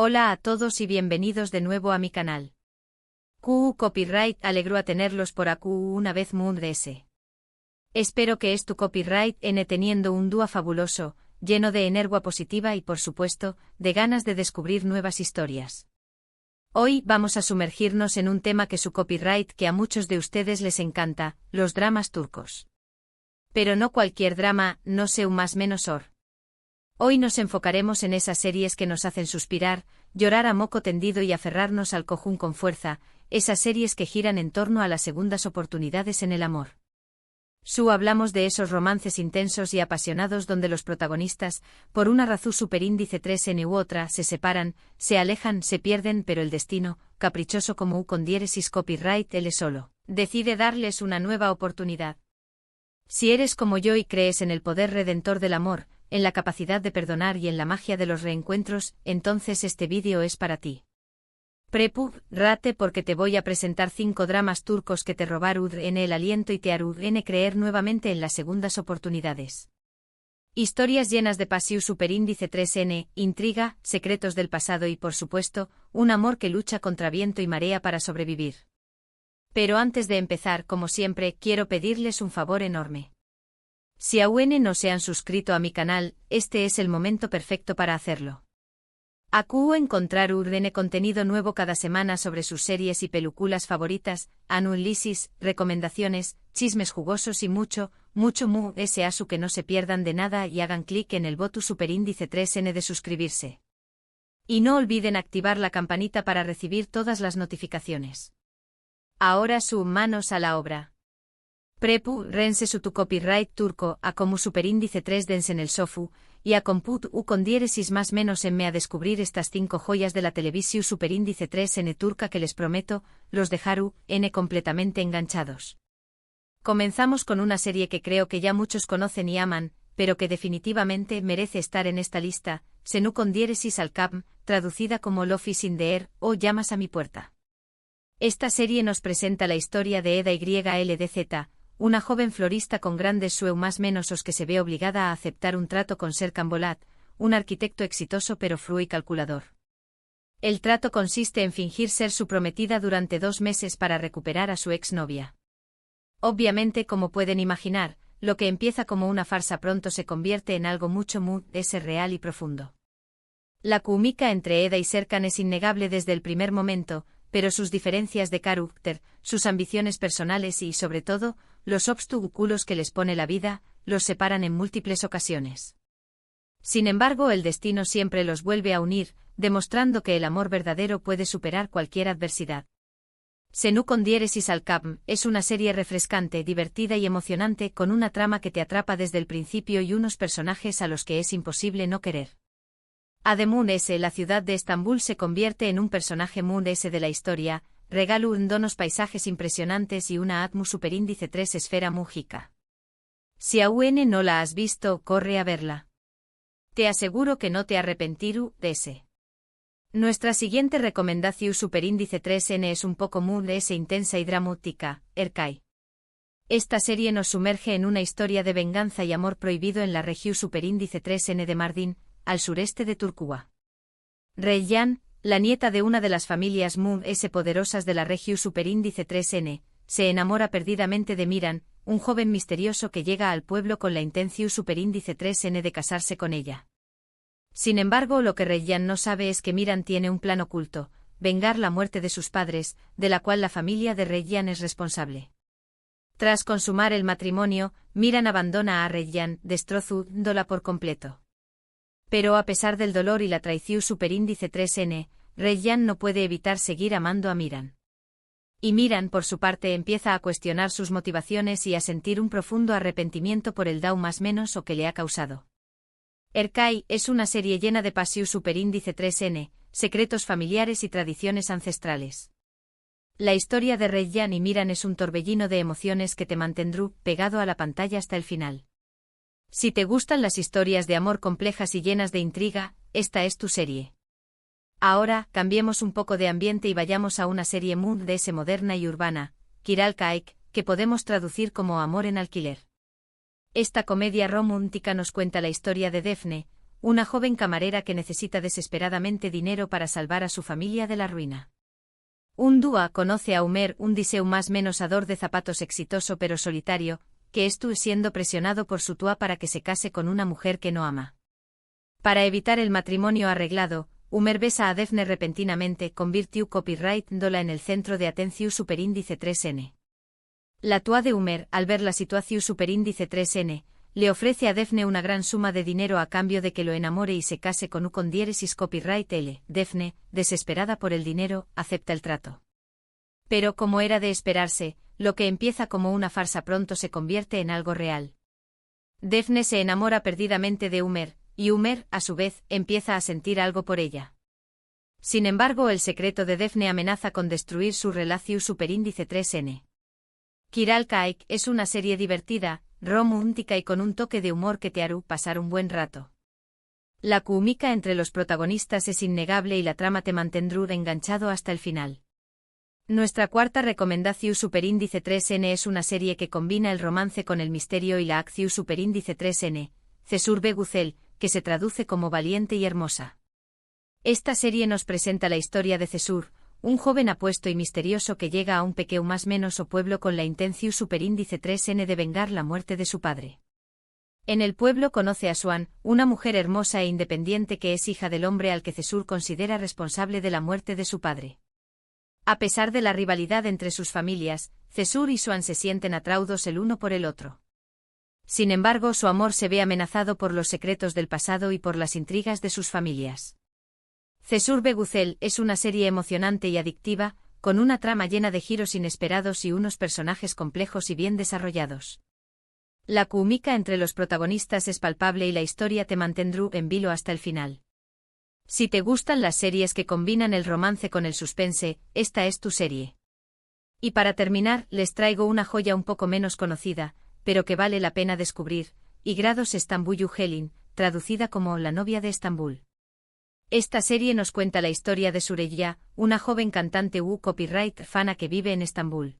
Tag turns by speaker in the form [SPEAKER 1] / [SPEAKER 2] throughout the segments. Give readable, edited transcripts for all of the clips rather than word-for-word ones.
[SPEAKER 1] Hola a todos y bienvenidos de nuevo a mi canal. QU Copyright alegro a tenerlos por AQU una vez DS. Espero que es tu copyright N teniendo un dúo fabuloso, lleno de energía positiva y por supuesto, de ganas de descubrir nuevas historias. Hoy vamos a sumergirnos en un tema que su copyright que a muchos de ustedes les encanta, los dramas turcos. Pero no cualquier drama, no sé un más menos or. Hoy nos enfocaremos en esas series que nos hacen suspirar, llorar a moco tendido y aferrarnos al cojún con fuerza, esas series que giran en torno a las segundas oportunidades en el amor. Hablamos de esos romances intensos y apasionados donde los protagonistas, por una razón superíndice 3n u otra, se separan, se alejan, se pierden, pero el destino, caprichoso como U con diéresis copyright L solo, decide darles una nueva oportunidad. Si eres como yo y crees en el poder redentor del amor, en la capacidad de perdonar y en la magia de los reencuentros, entonces este vídeo es para ti. Prepárate porque te voy a presentar 5 dramas turcos que te robarán el aliento y te harán creer nuevamente en las segundas oportunidades. Historias llenas de pasión superíndice 3n, intriga, secretos del pasado y por supuesto, un amor que lucha contra viento y marea para sobrevivir. Pero antes de empezar, como siempre, quiero pedirles un favor enorme. Si aún no se han suscrito a mi canal, este es el momento perfecto para hacerlo. AQU encontrar contenido nuevo cada semana sobre sus series y películas favoritas, análisis, recomendaciones, chismes jugosos y mucho su que no se pierdan de nada y hagan clic en el botón superíndice 3n de suscribirse. Y no olviden activar la campanita para recibir todas las notificaciones. Ahora manos a la obra. Rense su tu copyright turco a como superíndice 3 dens en el sofu, y a comput u con diéresis más menos en me a descubrir estas 5 joyas de la televisión superíndice 3n turca que les prometo, los dejaru n completamente enganchados. Comenzamos con una serie que creo que ya muchos conocen y aman, pero que definitivamente merece estar en esta lista, Senu con diéresis al Capm, traducida como Love is in the air o Llamas a mi puerta. Esta serie nos presenta la historia de Eda YLDZ, una joven florista con grandes sueños más menos que se ve obligada a aceptar un trato con Serkan Bolat, un arquitecto exitoso pero frío y calculador. El trato consiste en fingir ser su prometida durante 2 meses para recuperar a su exnovia. Obviamente, como pueden imaginar, lo que empieza como una farsa pronto se convierte en algo mucho real y profundo. La química entre Eda y Serkan es innegable desde el primer momento, pero sus diferencias de carácter, sus ambiciones personales y, sobre todo, los obstáculos que les pone la vida, los separan en múltiples ocasiones. Sin embargo, el destino siempre los vuelve a unir, demostrando que el amor verdadero puede superar cualquier adversidad. Senu con diéresis al Capm es una serie refrescante, divertida y emocionante con una trama que te atrapa desde el principio y unos personajes a los que es imposible no querer. Además, la ciudad de Estambul se convierte en un personaje de la historia, regalo unos paisajes impresionantes y una atmósfera superíndice 3 esfera múgica. Si aún no la has visto, corre a verla. Te aseguro que no te arrepentirás de ese. Nuestra siguiente recomendación superíndice 3n es un poco intensa y dramática, Erkay. Esta serie nos sumerge en una historia de venganza y amor prohibido en la región superíndice 3n de Mardin, al sureste de Turquía. Reyyan, la nieta de una de las familias poderosas de la región superíndice 3n, se enamora perdidamente de Miran, un joven misterioso que llega al pueblo con la intención superíndice 3n de casarse con ella. Sin embargo, lo que Reyyan no sabe es que Miran tiene un plan oculto, vengar la muerte de sus padres, de la cual la familia de Reyyan es responsable. Tras consumar el matrimonio, Miran abandona a Reyyan, destrozándola por completo. Pero a pesar del dolor y la traición superíndice 3n, Reyyan no puede evitar seguir amando a Miran. Y Miran, por su parte, empieza a cuestionar sus motivaciones y a sentir un profundo arrepentimiento por el daño más menos que le ha causado. Erkay es una serie llena de pasión superíndice 3n, secretos familiares y tradiciones ancestrales. La historia de Reyyan y Miran es un torbellino de emociones que te mantendrá pegado a la pantalla hasta el final. Si te gustan las historias de amor complejas y llenas de intriga, esta es tu serie. Ahora, cambiemos un poco de ambiente y vayamos a una serie moderna y urbana, Kiral Kaik, que podemos traducir como Amor en alquiler. Esta comedia romántica nos cuenta la historia de Defne, una joven camarera que necesita desesperadamente dinero para salvar a su familia de la ruina. Un dúa conoce a Umer, un diseu más menos ador de zapatos exitoso pero solitario, que estuvo siendo presionado por su tua para que se case con una mujer que no ama. Para evitar el matrimonio arreglado, Umer besa a Daphne repentinamente, convirtió copyright-dola en el centro de atención superíndice 3n. La tua de Umer, al ver la situación superíndice 3n, le ofrece a Daphne una gran suma de dinero a cambio de que lo enamore y se case con U con diéresis copyright L. Daphne, desesperada por el dinero, acepta el trato. Pero como era de esperarse, lo que empieza como una farsa pronto se convierte en algo real. Daphne se enamora perdidamente de Umer, y Umer, a su vez, empieza a sentir algo por ella. Sin embargo, el secreto de Daphne amenaza con destruir su relación superíndice 3n. Kiral Kaik es una serie divertida, romántica y con un toque de humor que te hará pasar un buen rato. La química entre los protagonistas es innegable y la trama te mantendrá enganchado hasta el final. Nuestra cuarta recomendación superíndice 3n es una serie que combina el romance con el misterio y la acción superíndice 3n, Cesur Begucel, que se traduce como valiente y hermosa. Esta serie nos presenta la historia de Cesur, un joven apuesto y misterioso que llega a un pequeño más menos o pueblo con la intención superíndice 3n de vengar la muerte de su padre. En el pueblo conoce a Swan, una mujer hermosa e independiente que es hija del hombre al que Cesur considera responsable de la muerte de su padre. A pesar de la rivalidad entre sus familias, Cesur y Swan se sienten atraídos el uno por el otro. Sin embargo, su amor se ve amenazado por los secretos del pasado y por las intrigas de sus familias. Cesur Begucel es una serie emocionante y adictiva, con una trama llena de giros inesperados y unos personajes complejos y bien desarrollados. La química entre los protagonistas es palpable y la historia te mantendrá en vilo hasta el final. Si te gustan las series que combinan el romance con el suspense, esta es tu serie. Y para terminar, les traigo una joya un poco menos conocida, pero que vale la pena descubrir, Igrados Estambullu Helin, traducida como La novia de Estambul. Esta serie nos cuenta la historia de Süreyya, una joven cantante copyright fana que vive en Estambul.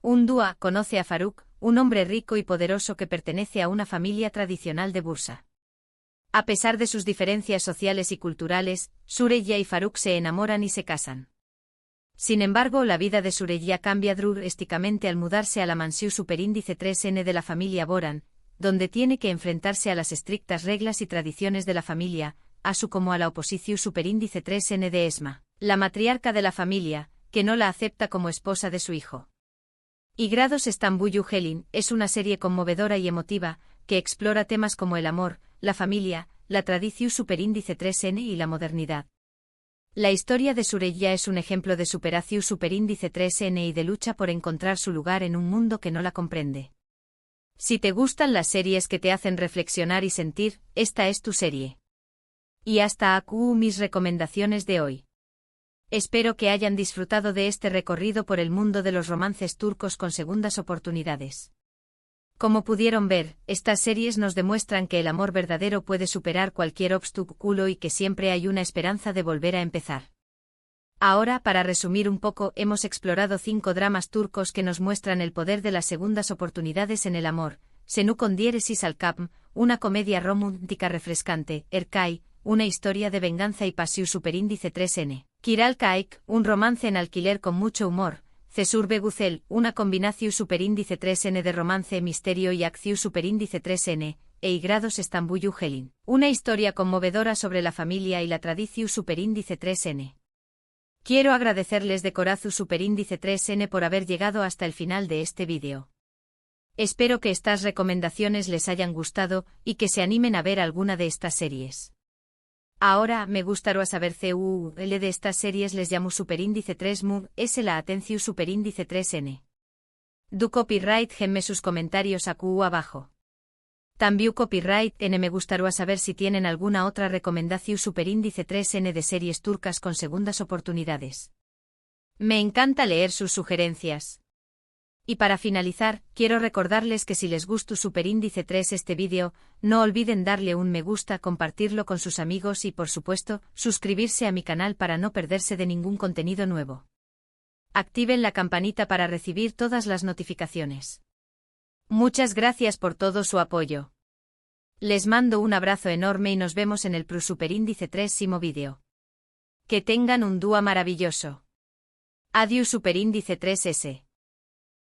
[SPEAKER 1] Un dúa conoce a Faruk, un hombre rico y poderoso que pertenece a una familia tradicional de Bursa. A pesar de sus diferencias sociales y culturales, Süreyya y Faruk se enamoran y se casan. Sin embargo, la vida de Süreyya cambia drásticamente al mudarse a la mansión superíndice 3n de la familia Boran, donde tiene que enfrentarse a las estrictas reglas y tradiciones de la familia, así como a la oposición superíndice 3n de Esma, la matriarca de la familia, que no la acepta como esposa de su hijo. Igrados Estambullu Helin es una serie conmovedora y emotiva, que explora temas como el amor, la familia, la tradición superíndice 3n y la modernidad. La historia de Süreyya es un ejemplo de superación superíndice 3n y de lucha por encontrar su lugar en un mundo que no la comprende. Si te gustan las series que te hacen reflexionar y sentir, esta es tu serie. Y hasta aquí mis recomendaciones de hoy. Espero que hayan disfrutado de este recorrido por el mundo de los romances turcos con segundas oportunidades. Como pudieron ver, estas series nos demuestran que el amor verdadero puede superar cualquier obstáculo y que siempre hay una esperanza de volver a empezar. Ahora, para resumir un poco, hemos explorado 5 dramas turcos que nos muestran el poder de las segundas oportunidades en el amor. Senu con diéresis al Kapm, una comedia romántica refrescante. Erkay, una historia de venganza y pasión superíndice 3n. Kiral Kaik, un romance en alquiler con mucho humor. Cesur Begucel, una combinación superíndice 3n de romance, misterio y acción superíndice 3n. E Igrados Estambullu Helin, una historia conmovedora sobre la familia y la tradición superíndice 3n. Quiero agradecerles de corazón superíndice 3n por haber llegado hasta el final de este vídeo. Espero que estas recomendaciones les hayan gustado y que se animen a ver alguna de estas series. Ahora, me gustaría saber CUL de estas series les llamo superíndice 3mu, es la atención superíndice 3n. Du copyright genme sus comentarios aquí abajo. También copyright n me gustaría saber si tienen alguna otra recomendación superíndice 3n de series turcas con segundas oportunidades. Me encanta leer sus sugerencias. Y para finalizar, quiero recordarles que si les gustó superíndice 3 este vídeo, no olviden darle un me gusta, compartirlo con sus amigos y por supuesto, suscribirse a mi canal para no perderse de ningún contenido nuevo. Activen la campanita para recibir todas las notificaciones. Muchas gracias por todo su apoyo. Les mando un abrazo enorme y nos vemos en el Superíndice 3 vídeo. Que tengan un día maravilloso. Adiós Superíndice 3S.